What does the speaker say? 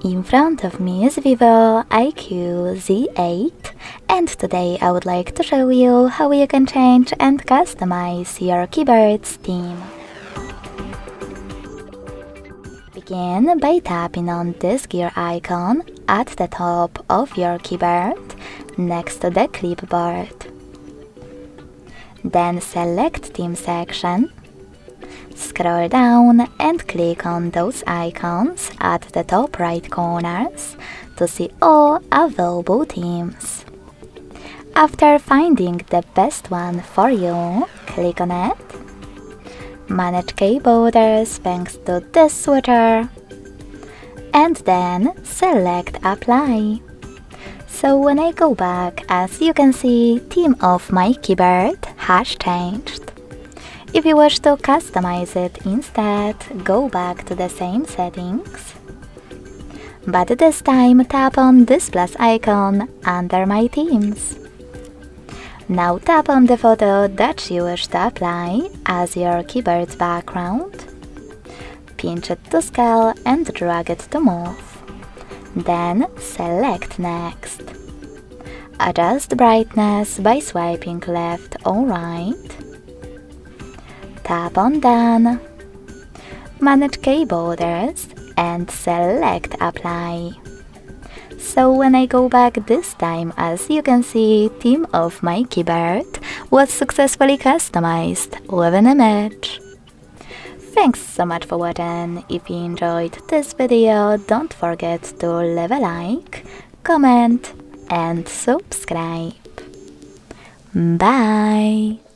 In front of me is VIVO IQOO Z8, and today I would like to show you how you can change and customize your keyboard's theme. Begin by tapping on this gear icon at the top of your keyboard next to the clipboard. Then select Theme section. Scroll down and click on those icons at the top right corners to see all available themes. After finding the best one for you, click on it. Manage key borders thanks to this switcher. And then select Apply. So when I go back, as you can see, theme of my keyboard has changed. If you wish to customize it instead, go back to the same settings. But this time tap on this plus icon under my themes. Now tap on the photo that you wish to apply as your keyboard's background. Pinch it to scale and drag it to move. Then select Next. Adjust brightness by swiping left or right. Tap on Done. Manage key borders and select Apply. So when I go back this time, as you can see, theme of my keyboard was successfully customized with an image. Thanks so much for watching. If you enjoyed this video, don't forget to leave a like, comment and subscribe. Bye!